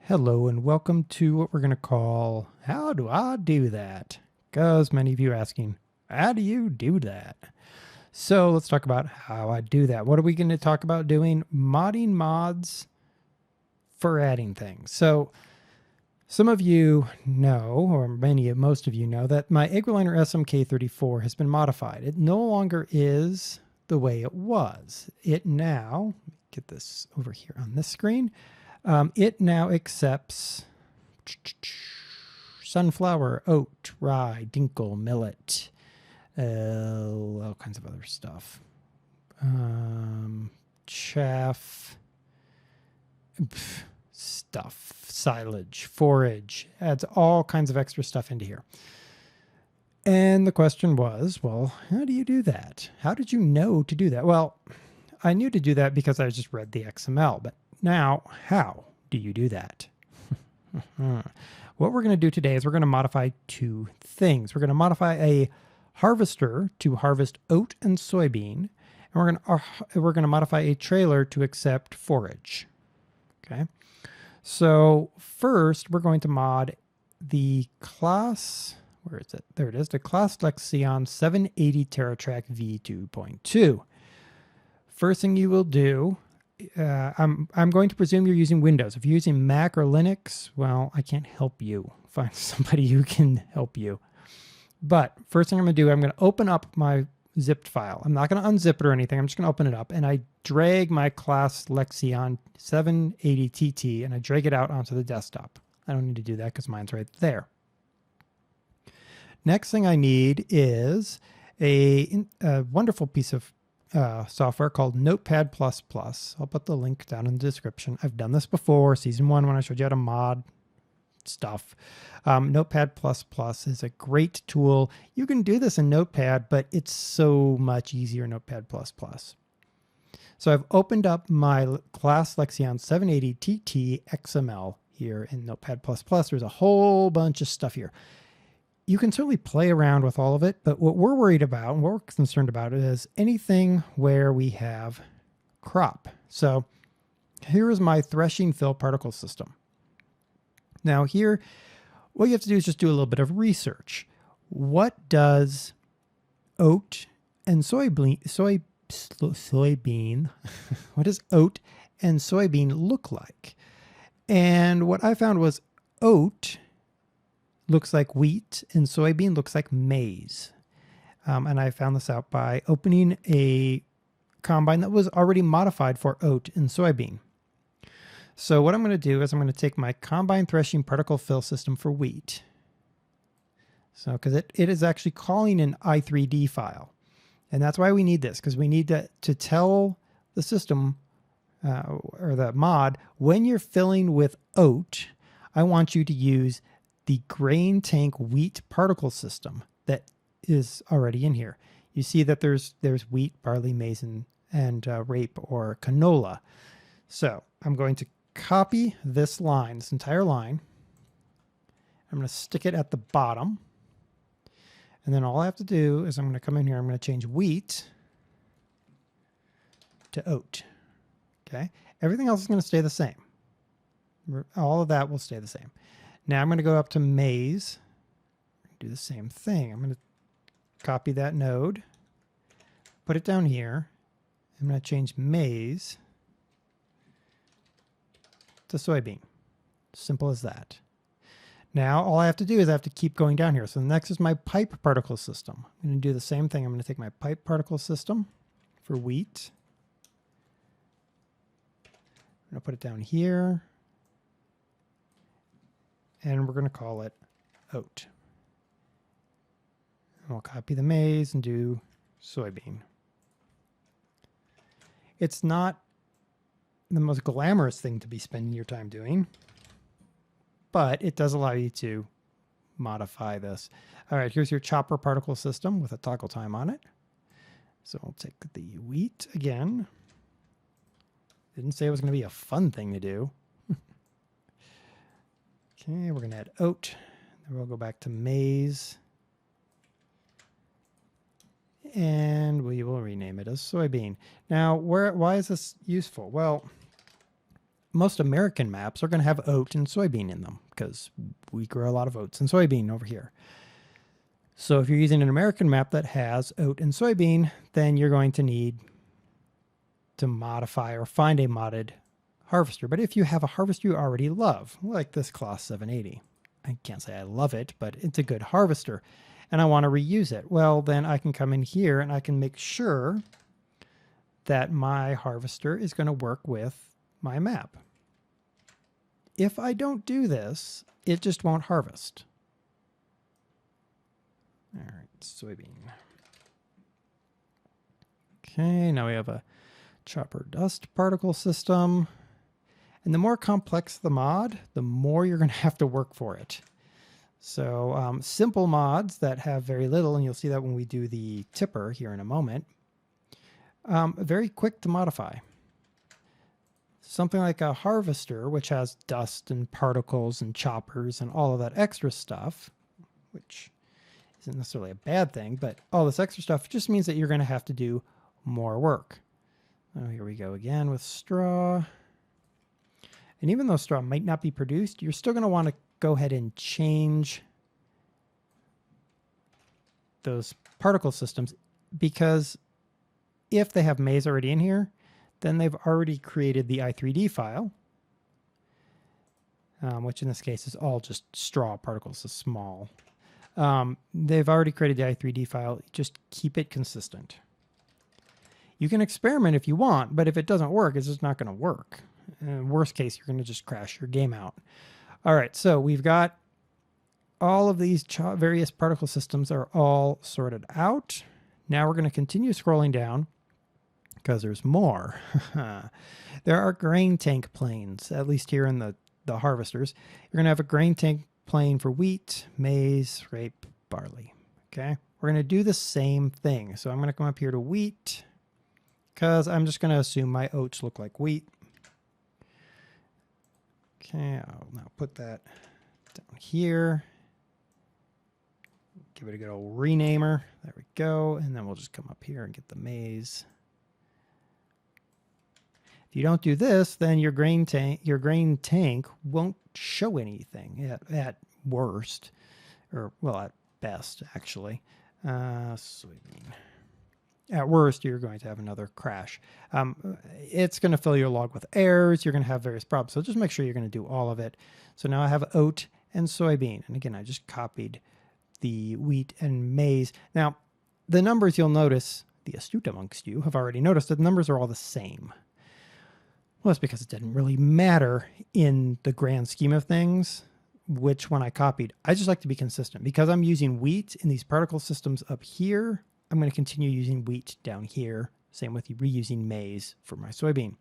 Hello and welcome to what we're going to call How Do I Do That? Because many of you are asking, how do you do that? So let's talk about how I do that. What are we going to talk about doing? Modding mods for adding things. So some of you know, or most of you know, that my AgriLiner SMK34 has been modified. It no longer is the way it was. It now, get this over here on this screen, it now accepts sunflower, oat, rye, dinkel, millet, all kinds of other stuff. Chaff, stuff, silage, forage, adds all kinds of extra stuff into here. And the question was, well, how do you do that? How did you know to do that? Well, I knew to do that because I just read the XML, but now, how do you do that? What we're going to do today is we're going to modify two things. We're going to modify a harvester to harvest oat and soybean, and we're going to modify a trailer to accept forage. Okay. So first, we're going to mod the class. Where is it? There it is. The class Lexion 780 TerraTrack v2.2. First thing you will do. I'm going to presume you're using Windows. If you're using Mac or Linux, well, I can't help you. Find somebody who can help you. But first thing I'm going to do, I'm going to open up my zipped file. I'm not going to unzip it or anything. I'm just going to open it up, and I drag my class Lexion 780TT, and I drag it out onto the desktop. I don't need to do that because mine's right there. Next thing I need is a wonderful piece of software called Notepad++. I'll put the link down in the description. I've done this before, season 1, when I showed you how to mod stuff. Notepad++ is a great tool. You can do this in Notepad, but it's so much easier in Notepad++. So I've opened up my class Lexion 780TT XML here in Notepad++. There's a whole bunch of stuff here. You can certainly play around with all of it, but what we're worried about and what we're concerned about is anything where we have crop. So here is my threshing fill particle system. Now here, what you have to do is just do a little bit of research. What does oat and soybean, what does oat and soybean look like? And what I found was oat looks like wheat and soybean looks like maize. And I found this out by opening a combine that was already modified for oat and soybean. So what I'm going to do is I'm going to take my combine threshing particle fill system for wheat. So because it is actually calling an i3D file. And that's why we need this, because we need to tell the system or the mod, when you're filling with oat, I want you to use the grain tank wheat particle system that is already in here. You see that there's wheat, barley, maize, and rape or canola. So I'm going to copy this line, this entire line. I'm going to stick it at the bottom. And then all I have to do is I'm going to come in here, I'm going to change wheat to oat. Okay. Everything else is going to stay the same. All of that will stay the same. Now I'm going to go up to maize, do the same thing. I'm going to copy that node, put it down here. I'm going to change maize to soybean. Simple as that. Now all I have to do is I have to keep going down here. So the next is my pipe particle system. I'm going to do the same thing. I'm going to take my pipe particle system for wheat. I'm going to put it down here. And we're going to call it oat. And we'll copy the maize and do soybean. It's not the most glamorous thing to be spending your time doing, but it does allow you to modify this. All right, here's your chopper particle system with a toggle time on it. So I'll take the wheat again. Didn't say it was going to be a fun thing to do. Okay, we're going to add oat. Then we'll go back to maize. And we will rename it as soybean. Now, why is this useful? Well, most American maps are going to have oat and soybean in them because we grow a lot of oats and soybean over here. So if you're using an American map that has oat and soybean, then you're going to need to modify or find a modded harvester. But if you have a harvester you already love, like this Class 780, I can't say I love it, but it's a good harvester, and I want to reuse it, well, then I can come in here and I can make sure that my harvester is going to work with my map. If I don't do this, it just won't harvest. All right, soybean. Okay, now we have a chopper dust particle system. And the more complex the mod, the more you're going to have to work for it. So simple mods that have very little, and you'll see that when we do the tipper here in a moment, very quick to modify. Something like a harvester, which has dust and particles and choppers and all of that extra stuff, which isn't necessarily a bad thing, but all this extra stuff just means that you're going to have to do more work. Oh, here we go again with straw. And even though straw might not be produced, you're still going to want to go ahead and change those particle systems, because if they have maize already in here, then they've already created the i3D file, which in this case is all just straw particles, so small. They've already created the i3D file. Just keep it consistent. You can experiment if you want, but if it doesn't work, it's just not going to work. In worst case, you're going to just crash your game out. All right, so we've got all of these various particle systems are all sorted out. Now we're going to continue scrolling down because there's more. There are grain tank planes, at least here in the harvesters. You're going to have a grain tank plane for wheat, maize, rape, barley. Okay, we're going to do the same thing. So I'm going to come up here to wheat because I'm just going to assume my oats look like wheat. Okay, I'll now put that down here. Give it a good old renamer. There we go. And then we'll just come up here and get the maize. If you don't do this, then your grain tank won't show anything at worst, or well, at best, actually. Soybean. At worst, you're going to have another crash. It's going to fill your log with errors. You're going to have various problems. So just make sure you're going to do all of it. So now I have oat and soybean. And again, I just copied the wheat and maize. Now, the numbers you'll notice, the astute amongst you have already noticed that the numbers are all the same. Well, that's because it didn't really matter in the grand scheme of things which one I copied. I just like to be consistent. Because I'm using wheat in these particle systems up here, I'm going to continue using wheat down here. Same with reusing maize for my soybean.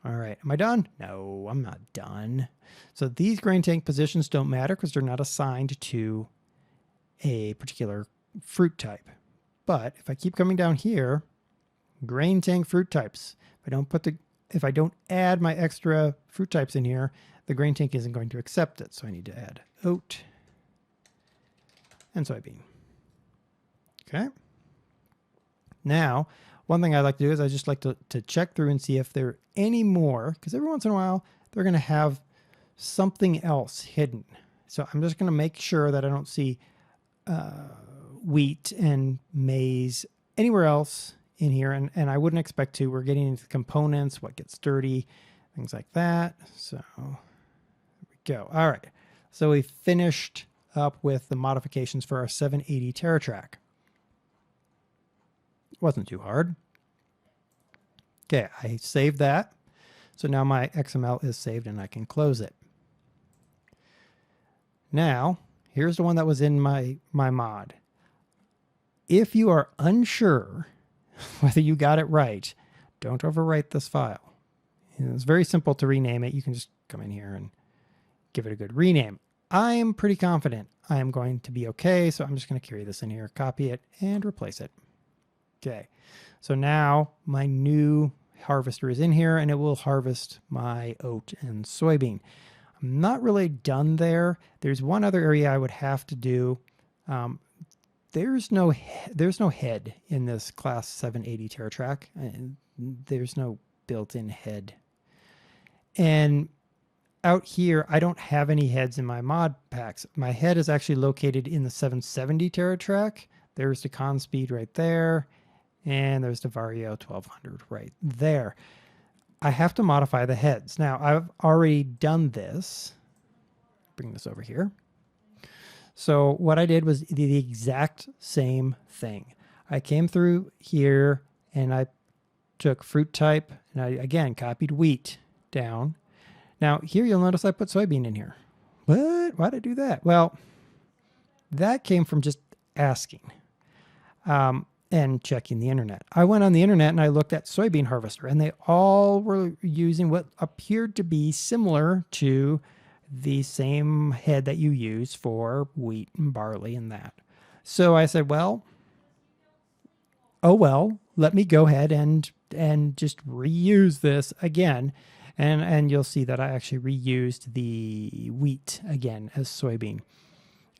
All right, am I done? No, I'm not done. So these grain tank positions don't matter because they're not assigned to a particular fruit type. But if I keep coming down here, grain tank fruit types, if I don't add my extra fruit types in here, the grain tank isn't going to accept it. So I need to add oat and soybean. Okay. Now, one thing I like to do is I just like to check through and see if there are any more, because every once in a while, they're going to have something else hidden. So I'm just going to make sure that I don't see wheat and maize anywhere else in here. And I wouldn't expect to. We're getting into components, what gets dirty, things like that. So there we go. All right. So we finished up with the modifications for our 780 TerraTrack. Wasn't too hard. Okay, I saved that. So now my XML is saved and I can close it. Now, here's the one that was in my mod. If you are unsure whether you got it right, don't overwrite this file. It's very simple to rename it. You can just come in here and give it a good rename. I am pretty confident I am going to be okay, so I'm just going to carry this in here, copy it, and replace it. Okay, so now my new harvester is in here and it will harvest my oat and soybean. I'm not really done there. There's one other area I would have to do. There's no head in this Class 780 TerraTrack. There's no built-in head. And out here, I don't have any heads in my mod packs. My head is actually located in the 770 TerraTrack. There's the Conspeed right there. And there's the Vario 1200 right there. I have to modify the heads. Now, I've already done this. Bring this over here. So what I did was the exact same thing. I came through here and I took fruit type and I, again, copied wheat down. Now, here you'll notice I put soybean in here. What? Why did I do that? Well, that came from just asking and checking the internet. I went on the internet and I looked at soybean harvester, and they all were using what appeared to be similar to the same head that you use for wheat and barley and that. So I said, well, let me go ahead and just reuse this again. And you'll see that I actually reused the wheat again as soybean.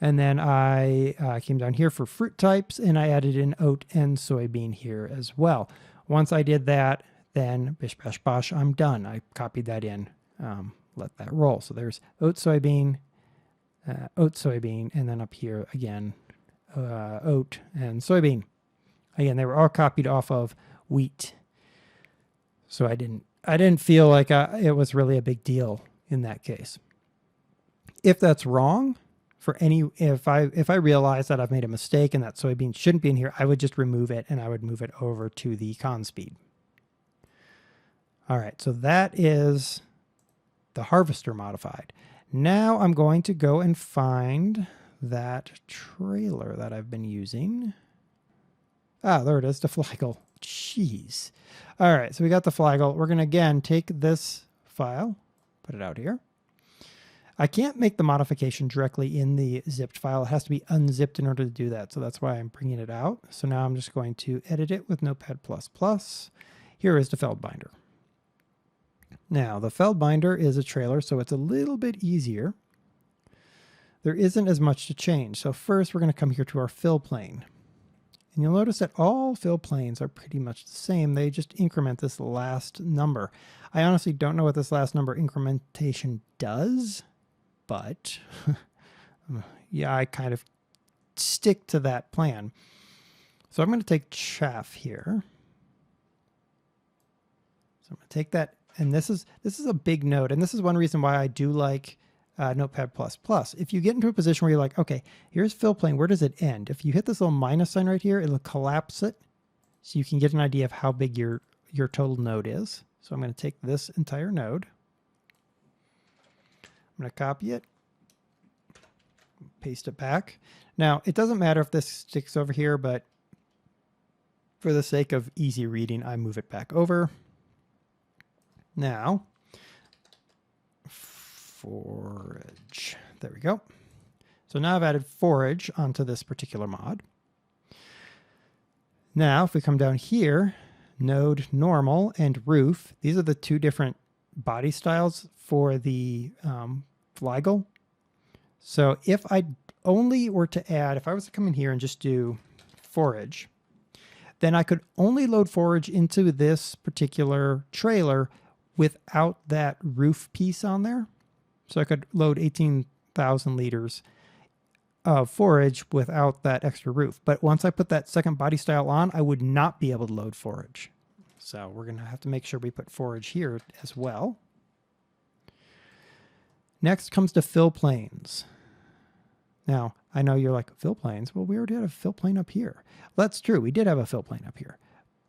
And then I came down here for fruit types, and I added in oat and soybean here as well. Once I did that, then bish bash bosh, I'm done. I copied that in, let that roll. So there's oat, soybean, and then up here again, oat and soybean. Again, they were all copied off of wheat. So I didn't feel like it was really a big deal in that case. If that's wrong, if I realize that I've made a mistake and that soybean shouldn't be in here, I would just remove it and I would move it over to the Conspeed. All right, so that is the harvester modified. Now I'm going to go and find that trailer that I've been using. Ah, there it is, the flagel. Jeez. All right, so we got the flagel. We're going to, again, take this file, put it out here. I can't make the modification directly in the zipped file. It has to be unzipped in order to do that, so that's why I'm bringing it out. So now I'm just going to edit it with Notepad++. Here is the feld binder. Now, the feld binder is a trailer, so it's a little bit easier. There isn't as much to change. So first, we're going to come here to our fill plane. And you'll notice that all fill planes are pretty much the same. They just increment this last number. I honestly don't know what this last number incrementation does, but yeah, I kind of stick to that plan. So I'm going to take chaff here. So I'm going to take that, and this is a big note, and this is one reason why I do like Notepad++. If you get into a position where you're like, okay, here's fill plane, where does it end? If you hit this little minus sign right here, it'll collapse it so you can get an idea of how big your total node is. So I'm going to take this entire node. I'm going to copy it, paste it back. Now, it doesn't matter if this sticks over here, but for the sake of easy reading, I move it back over. Now, forage. There we go. So now I've added forage onto this particular mod. Now, if we come down here, node normal and roof, these are the two different body styles for the flagel. So if I only were to add, if I was to come in here and just do forage, then I could only load forage into this particular trailer without that roof piece on there. So I could load 18,000 liters of forage without that extra roof. But once I put that second body style on, I would not be able to load forage. So we're going to have to make sure we put forage here as well. Next comes to fill planes. Now, I know you're like, fill planes? Well, we already had a fill plane up here. That's true. We did have a fill plane up here.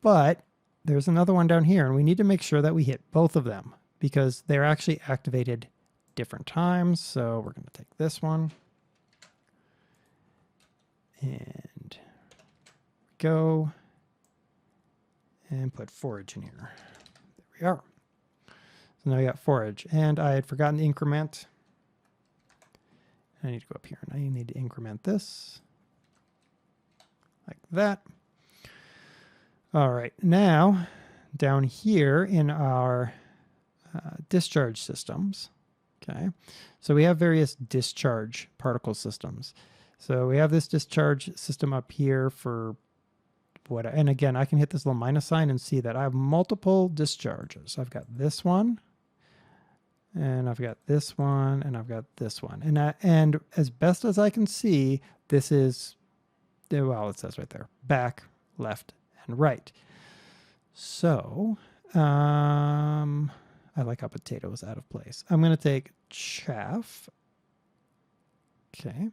But there's another one down here, and we need to make sure that we hit both of them because they're actually activated different times. So we're going to take this one and go and put forage in here. There we are. So now we got forage, and I had forgotten to increment. I need to go up here and I need to increment this like that. All right, now down here in our discharge systems, okay, so we have various discharge particle systems. So we have this discharge system up here for what, and again, I can hit this little minus sign and see that I have multiple discharges. I've got this one, And I've got this one, and I've got this one. And as best as I can see, this is, well, it says right there, back, left, and right. So, I like how potato is out of place. I'm going to take chaff. Okay.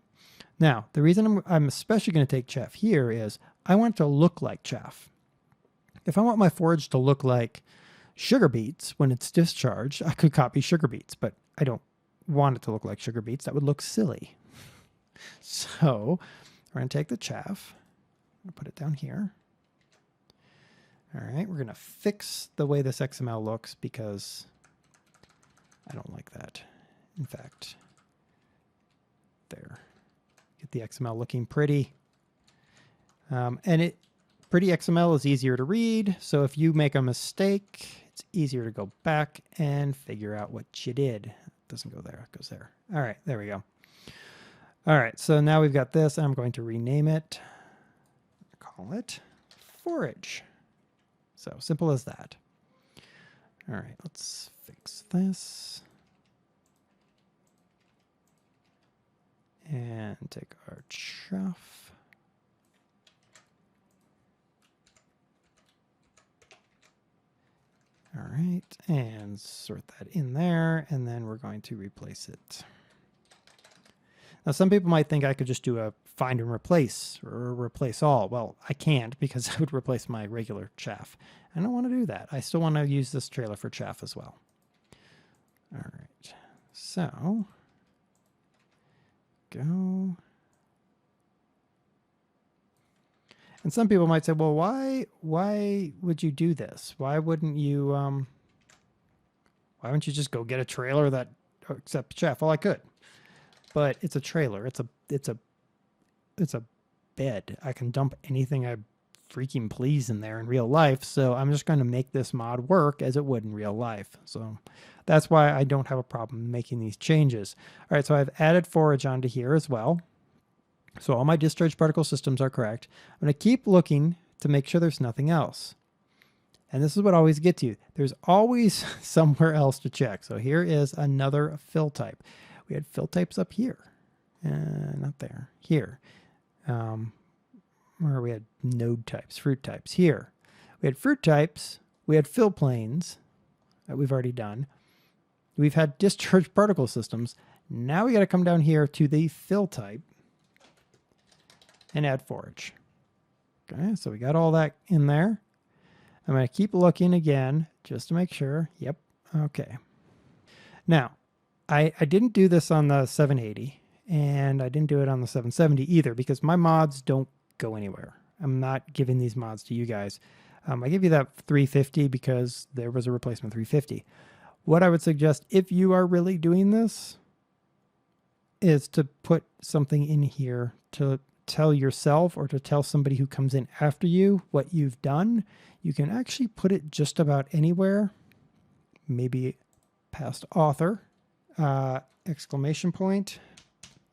Now, the reason I'm especially going to take chaff here is I want it to look like chaff. If I want my forage to look like sugar beets when it's discharged, I could copy sugar beets, but I don't want it to look like sugar beets. That would look silly. So we're going to take the chaff, I'm going to put it down here. All right, we're going to fix the way this XML looks because I don't like that. In fact, there. Get the XML looking pretty. And pretty XML is easier to read, so if you make a mistake, it's easier to go back and figure out what you did. It doesn't go there, it goes there. All right, there we go. All right, so now we've got this. I'm going to rename it, call it forage. So simple as that. All right, let's fix this. And take our chaff. All right, and sort that in there, and then we're going to replace it. Now, some people might think I could just do a find and replace or replace all. Well, I can't because I would replace my regular chaff. I don't want to do that. I still want to use this trailer for chaff as well. All right, so go. And some people might say, well, why would you do this? Why wouldn't you, why wouldn't you just go get a trailer that accepts chaff? Well, I could, but it's a trailer. It's a bed. I can dump anything I freaking please in there in real life. So I'm just going to make this mod work as it would in real life. So that's why I don't have a problem making these changes. All right. So I've added forage onto here as well. So all my discharge particle systems are correct. I'm going to keep looking to make sure there's nothing else. And this is what always gets you. There's always somewhere else to check. So here is another fill type. We had fill types up here. Not there. Here. Where we had node types, fruit types. Here. We had fruit types. We had fill planes that we've already done. We've had discharge particle systems. Now we got to come down here to the fill type and add forage. Okay, so we got all that in there. I'm going to keep looking again just to make sure. Yep, okay. Now, I didn't do this on the 780, and I didn't do it on the 770 either because my mods don't go anywhere. I'm not giving these mods to you guys. I give you that 350 because there was a replacement 350. What I would suggest if you are really doing this is to put something in here to tell yourself or to tell somebody who comes in after you what you've done. You can actually put it just about anywhere. Maybe past author, exclamation point,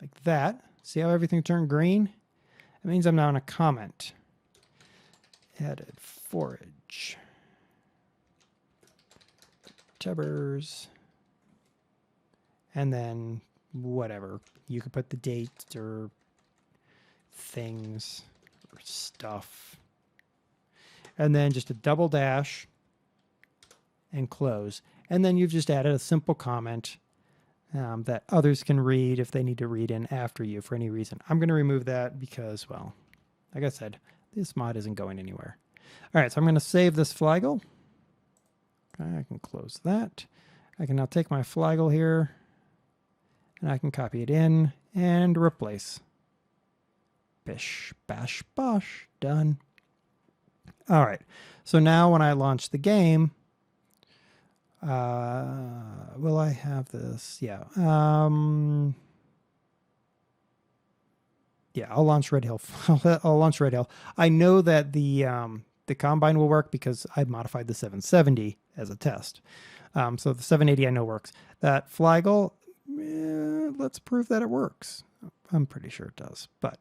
like that. See how everything turned green? That means I'm now in a comment. Added forage. DerTebbers. And then whatever. You could put the date or things or stuff. And then just a double dash and close. And then you've just added a simple comment that others can read if they need to read in after you for any reason. I'm going to remove that because, well, like I said, this mod isn't going anywhere. All right, so I'm going to save this flaggle. Okay, I can close that. I can now take my flaggle here and I can copy it in and replace. Bish, bash, bosh, done. All right, so now when I launch the game, will I have this? Yeah. Yeah, I'll launch Red Hill. I'll launch Red Hill. I know that the Combine will work because I modified the 770 as a test. So the 780 I know works. That flaggle, let's prove that it works. I'm pretty sure it does. But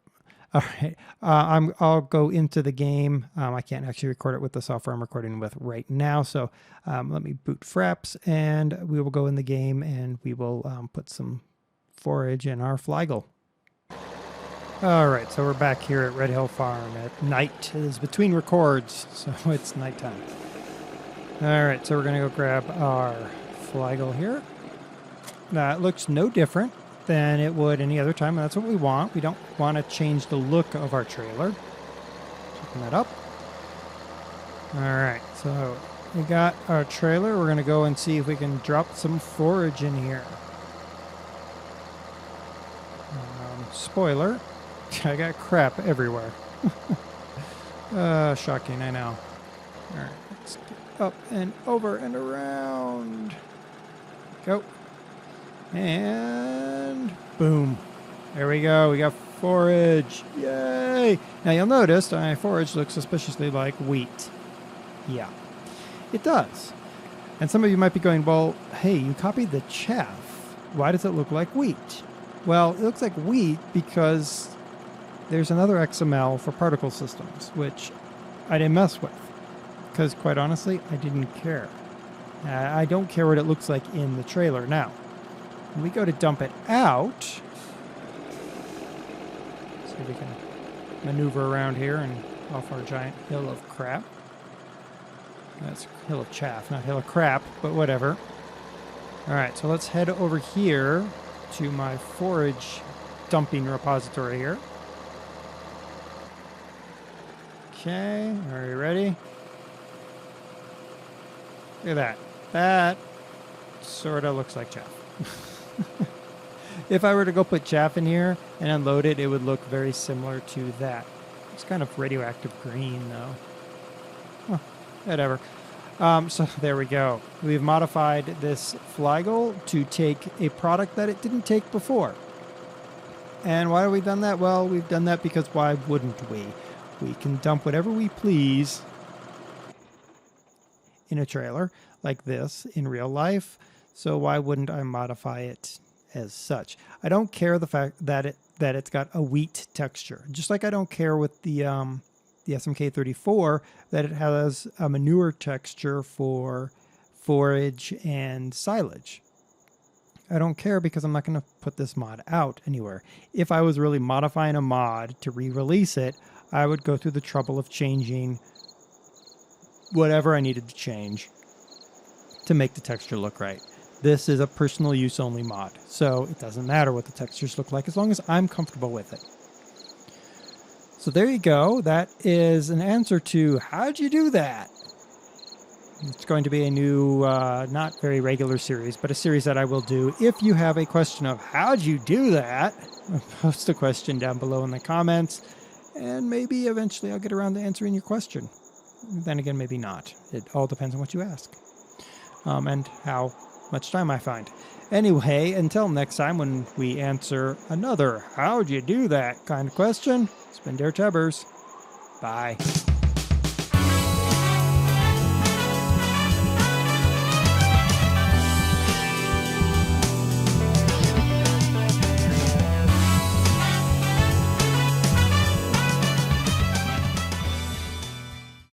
All right, I'll go into the game. I can't actually record it with the software I'm recording with right now, so let me boot Fraps, and we will go in the game, and we will put some forage in our Flygle. All right, so we're back here at Red Hill Farm at night. It is between records, so it's nighttime. All right, so we're gonna go grab our Flygle here. Now it looks no different than it would any other time, and that's what we want. We don't want to change the look of our trailer. Open that up. All right, so we got our trailer. We're gonna go and see if we can drop some forage in here. Spoiler, I got crap everywhere. Shocking, I know. All right, let's get up and over and around. Go. And boom. There we go. We got forage. Yay! Now you'll notice my forage looks suspiciously like wheat. Yeah, it does. And some of you might be going, well, hey, you copied the chaff. Why does it look like wheat? Well, it looks like wheat because there's another XML for particle systems, which I didn't mess with. Because quite honestly, I didn't care. I don't care what it looks like in the trailer. Now, when we go to dump it out, see if we can maneuver around here and off our giant hill of crap. That's hill of chaff, not hill of crap, but whatever. All right, so let's head over here to my forage dumping repository here. Okay, are you ready? Look at that. That sort of looks like chaff. If I were to go put chaff in here and unload it, it would look very similar to that. It's kind of radioactive green, though. Oh, whatever. So there we go. We've modified this Flygle to take a product that it didn't take before. And why have we done that? Well, we've done that because why wouldn't we? We can dump whatever we please in a trailer like this in real life. So why wouldn't I modify it as such? I don't care the fact that it's got a wheat texture. Just like I don't care with the SMK34 that it has a manure texture for forage and silage. I don't care because I'm not going to put this mod out anywhere. If I was really modifying a mod to re-release it, I would go through the trouble of changing whatever I needed to change to make the texture look right. This is a personal use only mod, so it doesn't matter what the textures look like as long as I'm comfortable with it. So there you go. That is an answer to how'd you do that? It's going to be a new, not very regular series, but a series that I will do. If you have a question of how'd you do that, post a question down below in the comments, and maybe eventually I'll get around to answering your question. Then again, maybe not. It all depends on what you ask and how much time I find. Anyway, until next time when we answer another how'd you do that kind of question, it's been DerTebbers. Bye.